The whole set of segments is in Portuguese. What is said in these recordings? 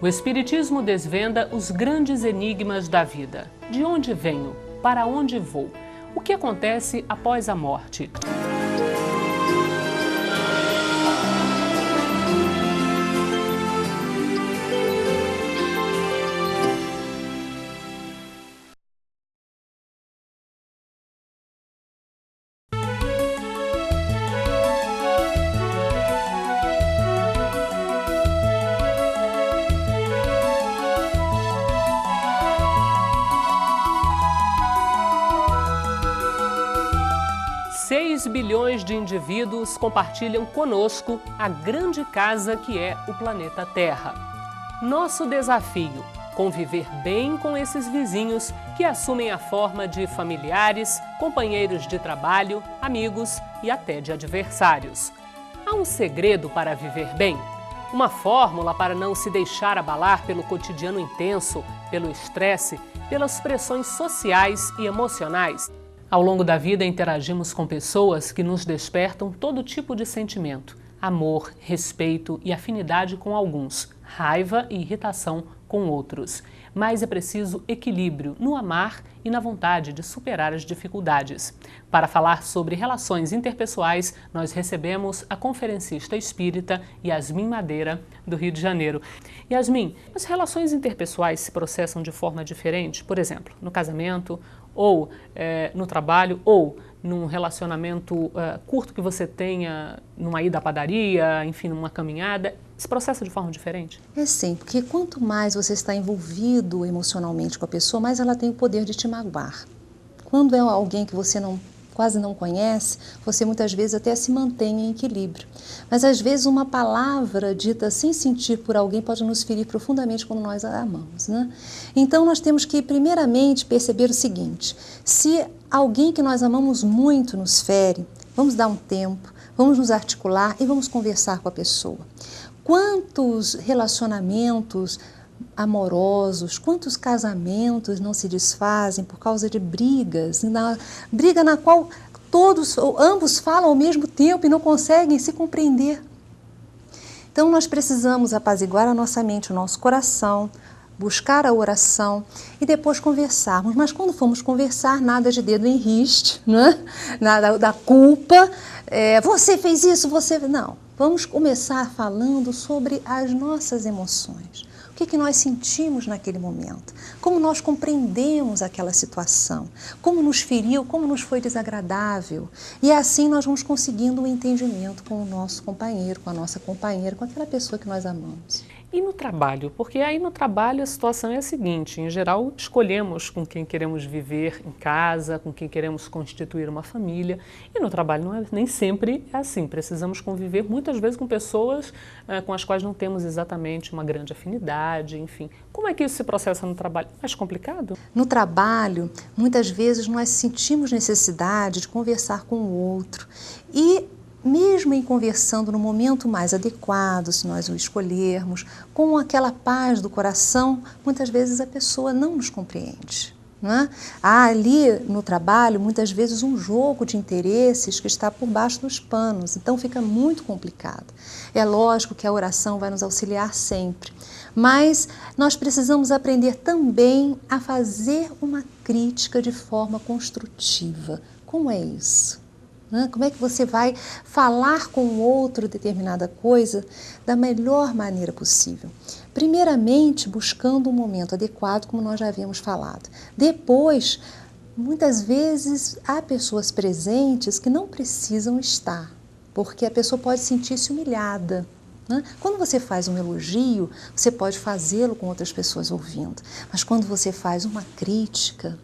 Espiritismo desvenda os grandes enigmas da vida. De onde venho? Para onde vou? O que acontece após a morte? Seis bilhões de indivíduos compartilham conosco a grande casa que é o planeta Terra. Nosso desafio: conviver bem com esses vizinhos que assumem a forma de familiares, companheiros de trabalho, amigos e até de adversários. Há um segredo para viver bem? Uma fórmula para não se deixar abalar pelo cotidiano intenso, pelo estresse, pelas pressões sociais e emocionais? Ao longo da vida, interagimos com pessoas que nos despertam todo tipo de sentimento: amor, respeito e afinidade com alguns, raiva e irritação com outros. Mas é preciso equilíbrio no amar e na vontade de superar as dificuldades. Para falar sobre relações interpessoais, nós recebemos a conferencista espírita Yasmin Madeira, do Rio de Janeiro. Yasmin, as relações interpessoais se processam de forma diferente? Por exemplo, no casamento, ou no trabalho, ou num relacionamento curto que você tenha numa ida à padaria, enfim, numa caminhada, se processa de forma diferente? É sim, porque quanto mais você está envolvido emocionalmente com a pessoa, mais ela tem o poder de te magoar. Quando é alguém que você quase não conhece, você muitas vezes até se mantém em equilíbrio. Mas às vezes uma palavra dita sem sentir por alguém pode nos ferir profundamente quando nós a amamos, né? Então nós temos que primeiramente perceber o seguinte: se alguém que nós amamos muito nos fere, vamos dar um tempo, vamos nos articular e vamos conversar com a pessoa. Quantos relacionamentos amorosos, quantos casamentos não se desfazem por causa de brigas, briga na qual todos ou ambos falam ao mesmo tempo e não conseguem se compreender. Então nós precisamos apaziguar a nossa mente, o nosso coração, buscar a oração e depois conversarmos. Mas quando formos conversar, nada de dedo em riste, né? Nada da culpa, você fez isso, você... Não, vamos começar falando sobre as nossas emoções. O que nós sentimos naquele momento, como nós compreendemos aquela situação, como nos feriu, como nos foi desagradável. E assim nós vamos conseguindo um entendimento com o nosso companheiro, com a nossa companheira, com aquela pessoa que nós amamos. E no trabalho? Porque aí no trabalho a situação é a seguinte: em geral escolhemos com quem queremos viver em casa, com quem queremos constituir uma família, e no trabalho nem sempre é assim. Precisamos conviver muitas vezes com pessoas com as quais não temos exatamente uma grande afinidade, enfim. Como é que isso se processa no trabalho? Mais complicado? No trabalho, muitas vezes nós sentimos necessidade de conversar com o outro e mesmo em conversando no momento mais adequado, se nós o escolhermos, com aquela paz do coração, muitas vezes a pessoa não nos compreende. Não é? Há ali no trabalho, muitas vezes, um jogo de interesses que está por baixo dos panos, então fica muito complicado. É lógico que a oração vai nos auxiliar sempre, mas nós precisamos aprender também a fazer uma crítica de forma construtiva. Como é isso? Como é que você vai falar com o outro determinada coisa da melhor maneira possível? Primeiramente, buscando um momento adequado, como nós já havíamos falado. Depois, muitas vezes, há pessoas presentes que não precisam estar, porque a pessoa pode sentir-se humilhada. Quando você faz um elogio, você pode fazê-lo com outras pessoas ouvindo. Mas quando você faz uma crítica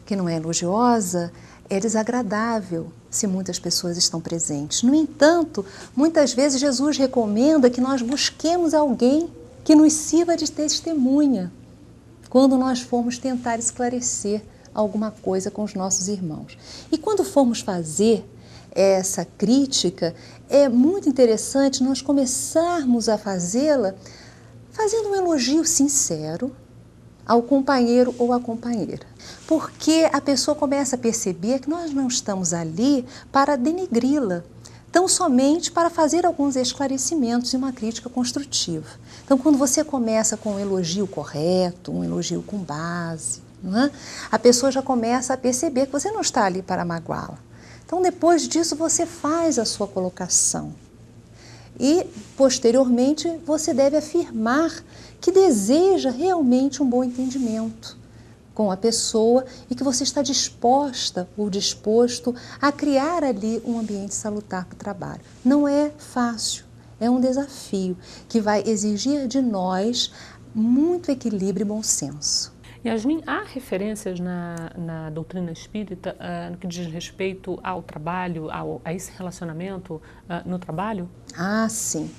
que não é elogiosa, é desagradável se muitas pessoas estão presentes. No entanto, muitas vezes Jesus recomenda que nós busquemos alguém que nos sirva de testemunha quando nós formos tentar esclarecer alguma coisa com os nossos irmãos. E quando formos fazer essa crítica, é muito interessante nós começarmos a fazê-la fazendo um elogio sincero ao companheiro ou à companheira. Porque a pessoa começa a perceber que nós não estamos ali para denegri-la. tão somente para fazer alguns esclarecimentos e uma crítica construtiva. Então, quando você começa com um elogio correto, um elogio com base, não é? A pessoa já começa a perceber que você não está ali para magoá-la. Então, depois disso, você faz a sua colocação. E, posteriormente, você deve afirmar que deseja realmente um bom entendimento com a pessoa e que você está disposta ou disposto a criar ali um ambiente salutar para o trabalho. Não é fácil, é um desafio que vai exigir de nós muito equilíbrio e bom senso. Yasmin, há referências na doutrina espírita no que diz respeito ao trabalho, a esse relacionamento no trabalho? Ah, sim.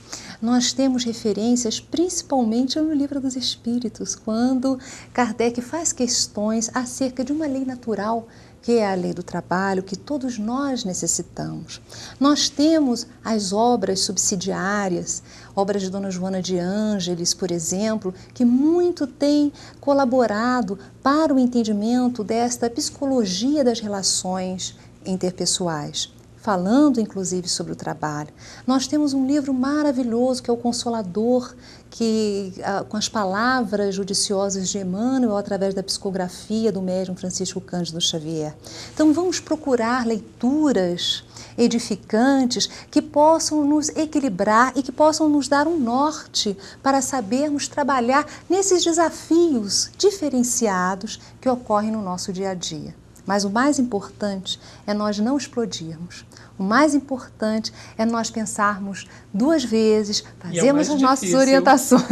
Nós temos referências principalmente no Livro dos Espíritos, quando Kardec faz questões acerca de uma lei natural, que é a lei do trabalho, que todos nós necessitamos. Nós temos as obras subsidiárias, obras de Dona Joana de Ângeles, por exemplo, que muito têm colaborado para o entendimento desta psicologia das relações interpessoais, falando inclusive sobre o trabalho. Nós temos um livro maravilhoso que é o Consolador, que com as palavras judiciosas de Emmanuel, através da psicografia do médium Francisco Cândido Xavier. Então vamos procurar leituras edificantes que possam nos equilibrar e que possam nos dar um norte para sabermos trabalhar nesses desafios diferenciados que ocorrem no nosso dia a dia. Mas o mais importante é nós não explodirmos. O mais importante é nós pensarmos duas vezes, fazermos as nossas orientações,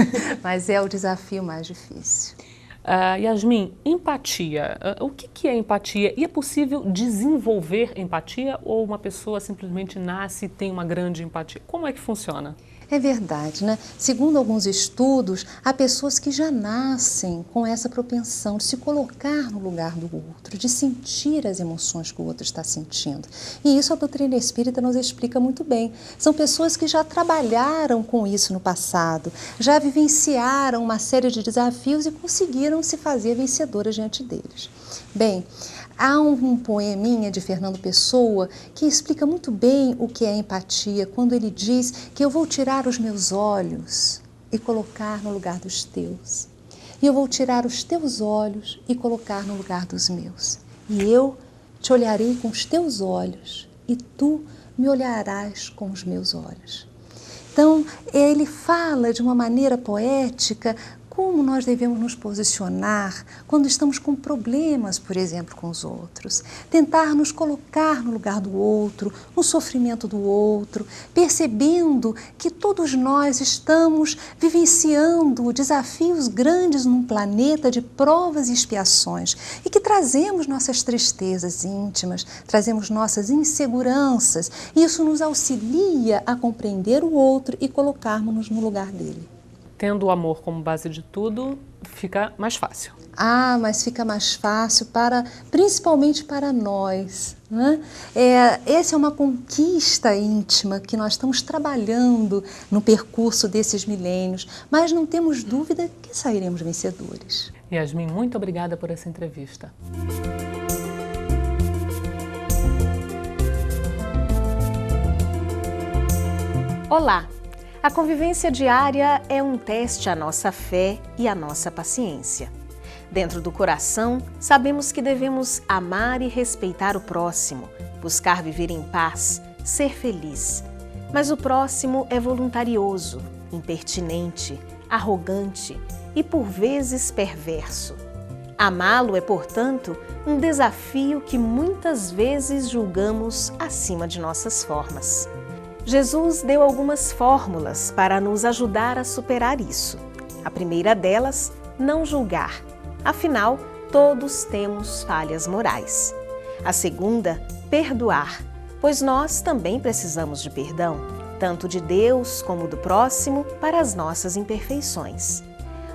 mas é o desafio mais difícil. Yasmin, empatia. O que é empatia? E é possível desenvolver empatia ou uma pessoa simplesmente nasce e tem uma grande empatia? Como é que funciona? É verdade, né? Segundo alguns estudos, há pessoas que já nascem com essa propensão de se colocar no lugar do outro, de sentir as emoções que o outro está sentindo. E isso a doutrina espírita nos explica muito bem. São pessoas que já trabalharam com isso no passado, já vivenciaram uma série de desafios e conseguiram se fazer vencedoras diante deles. Bem, há um poeminha de Fernando Pessoa que explica muito bem o que é empatia, quando ele diz que eu vou tirar os meus olhos e colocar no lugar dos teus. E eu vou tirar os teus olhos e colocar no lugar dos meus. E eu te olharei com os teus olhos e tu me olharás com os meus olhos. Então, ele fala de uma maneira poética como nós devemos nos posicionar quando estamos com problemas, por exemplo, com os outros. Tentar nos colocar no lugar do outro, no sofrimento do outro, percebendo que todos nós estamos vivenciando desafios grandes num planeta de provas e expiações e que trazemos nossas tristezas íntimas, trazemos nossas inseguranças. E isso nos auxilia a compreender o outro e colocarmos-nos no lugar dele. Tendo o amor como base de tudo, fica mais fácil. Ah, mas fica mais fácil, principalmente para nós, né? Essa é uma conquista íntima que nós estamos trabalhando no percurso desses milênios, mas não temos dúvida que sairemos vencedores. Yasmin, muito obrigada por essa entrevista. Olá! A convivência diária é um teste à nossa fé e à nossa paciência. Dentro do coração, sabemos que devemos amar e respeitar o próximo, buscar viver em paz, ser feliz. Mas o próximo é voluntarioso, impertinente, arrogante e por vezes perverso. Amá-lo é, portanto, um desafio que muitas vezes julgamos acima de nossas formas. Jesus deu algumas fórmulas para nos ajudar a superar isso. A primeira delas, não julgar. Afinal, todos temos falhas morais. A segunda, perdoar, pois nós também precisamos de perdão, tanto de Deus como do próximo, para as nossas imperfeições.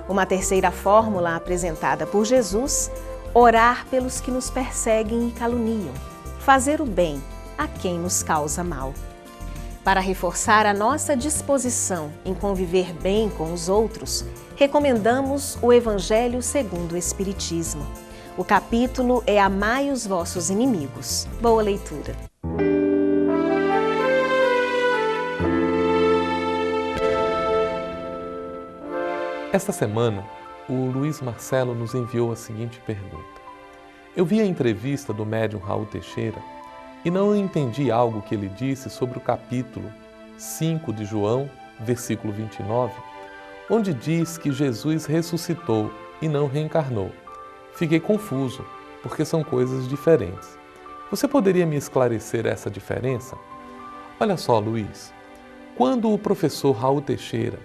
Uma terceira fórmula apresentada por Jesus, orar pelos que nos perseguem e caluniam, fazer o bem a quem nos causa mal. Para reforçar a nossa disposição em conviver bem com os outros, recomendamos o Evangelho segundo o Espiritismo. O capítulo é Amai os vossos inimigos. Boa leitura! Esta semana, o Luiz Marcelo nos enviou a seguinte pergunta. Eu vi a entrevista do médium Raul Teixeira e não entendi algo que ele disse sobre o capítulo 5 de João, versículo 29, onde diz que Jesus ressuscitou e não reencarnou. Fiquei confuso, porque são coisas diferentes. Você poderia me esclarecer essa diferença? Olha só, Luiz, quando o professor Raul Teixeira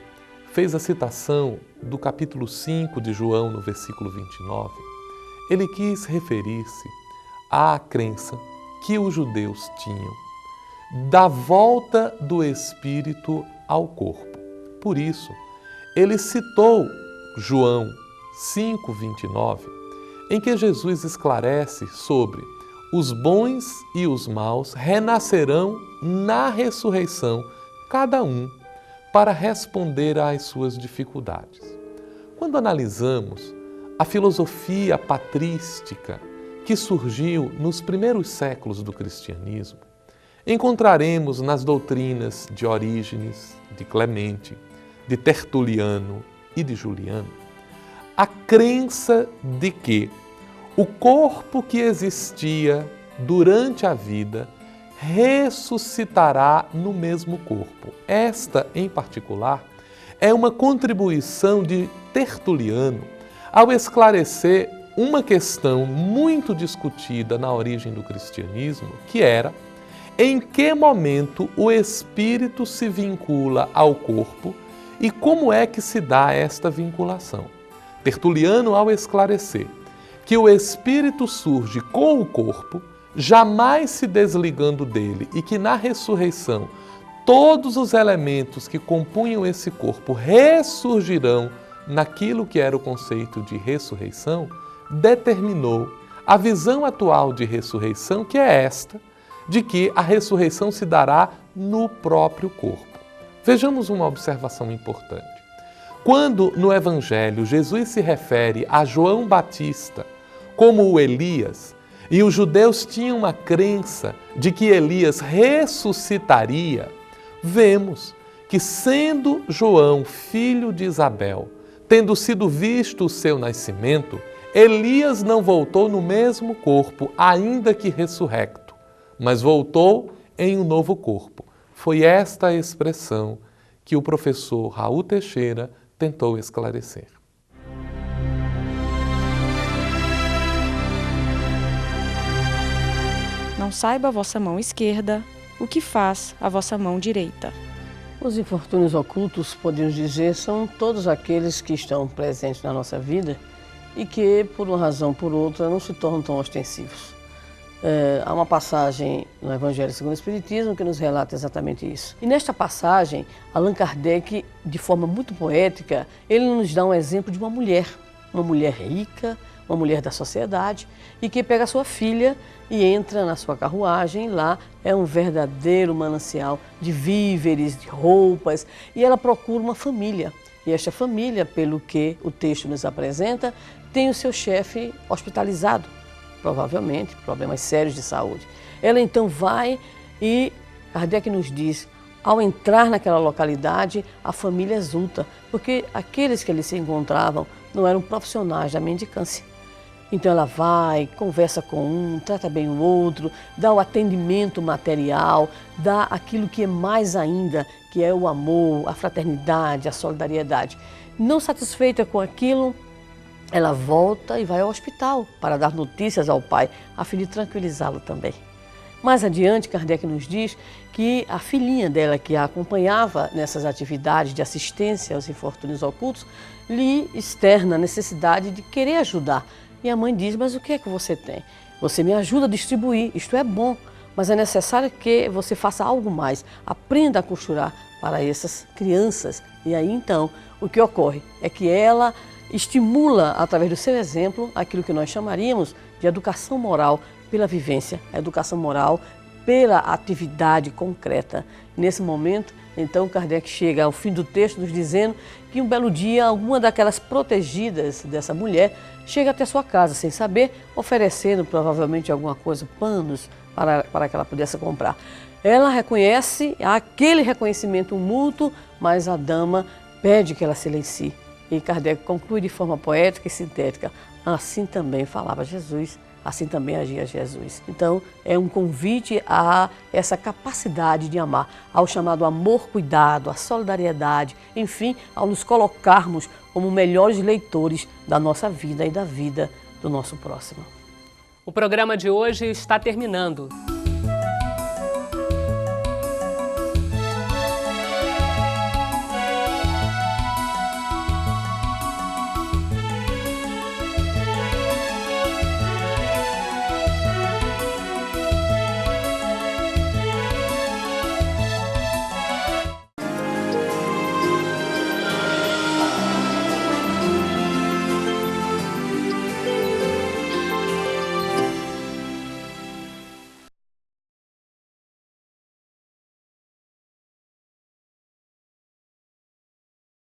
fez a citação do capítulo 5 de João, no versículo 29, ele quis referir-se à crença que os judeus tinham da volta do espírito ao corpo. Por isso, ele citou João 5:29, em que Jesus esclarece sobre os bons e os maus renascerão na ressurreição, cada um para responder às suas dificuldades. Quando analisamos a filosofia patrística que surgiu nos primeiros séculos do cristianismo, encontraremos nas doutrinas de Orígenes, de Clemente, de Tertuliano e de Juliano a crença de que o corpo que existia durante a vida ressuscitará no mesmo corpo. Esta, em particular, é uma contribuição de Tertuliano ao esclarecer uma questão muito discutida na origem do cristianismo, que era em que momento o espírito se vincula ao corpo e como é que se dá esta vinculação. Tertuliano, ao esclarecer que o espírito surge com o corpo, jamais se desligando dele, e que na ressurreição todos os elementos que compunham esse corpo ressurgirão naquilo que era o conceito de ressurreição, determinou a visão atual de ressurreição, que é esta, de que a ressurreição se dará no próprio corpo. Vejamos uma observação importante. Quando no Evangelho Jesus se refere a João Batista como o Elias, e os judeus tinham uma crença de que Elias ressuscitaria, vemos que, sendo João filho de Isabel, tendo sido visto o seu nascimento, Elias não voltou no mesmo corpo, ainda que ressurrecto, mas voltou em um novo corpo. Foi esta a expressão que o professor Raul Teixeira tentou esclarecer. Não saiba a vossa mão esquerda o que faz a vossa mão direita. Os infortúnios ocultos, podemos dizer, são todos aqueles que estão presentes na nossa vida e que, por uma razão ou por outra, não se tornam tão ostensivos. Há uma passagem no Evangelho segundo o Espiritismo que nos relata exatamente isso. E nesta passagem, Allan Kardec, de forma muito poética, ele nos dá um exemplo de uma mulher rica, uma mulher da sociedade, e que pega a sua filha e entra na sua carruagem. Lá é um verdadeiro manancial de víveres, de roupas, e ela procura uma família. E esta família, pelo que o texto nos apresenta, tem o seu chefe hospitalizado, provavelmente problemas sérios de saúde. Ela então vai e Kardec nos diz, ao entrar naquela localidade, a família exulta, porque aqueles que ali se encontravam não eram profissionais da mendicância. Então ela vai, conversa com um, trata bem o outro, dá o atendimento material, dá aquilo que é mais ainda, que é o amor, a fraternidade, a solidariedade. Não satisfeita com aquilo, ela volta e vai ao hospital para dar notícias ao pai, a fim de tranquilizá-lo também. Mais adiante, Kardec nos diz que a filhinha dela, que a acompanhava nessas atividades de assistência aos infortúnios ocultos, lhe externa a necessidade de querer ajudar. E a mãe diz, mas o que é que você tem? Você me ajuda a distribuir, isto é bom, mas é necessário que você faça algo mais. Aprenda a costurar para essas crianças. E aí então, o que ocorre é que ela estimula, através do seu exemplo, aquilo que nós chamaríamos de educação moral pela vivência, a educação moral pela atividade concreta. Nesse momento, então, Kardec chega ao fim do texto nos dizendo que um belo dia, alguma daquelas protegidas dessa mulher chega até sua casa sem saber, oferecendo provavelmente alguma coisa, panos, para que ela pudesse comprar. Ela reconhece, há aquele reconhecimento mútuo, mas a dama pede que ela silencie. E Kardec conclui de forma poética e sintética: assim também falava Jesus, assim também agia Jesus. Então, é um convite a essa capacidade de amar, ao chamado amor-cuidado, à solidariedade, enfim, ao nos colocarmos como melhores leitores da nossa vida e da vida do nosso próximo. O programa de hoje está terminando.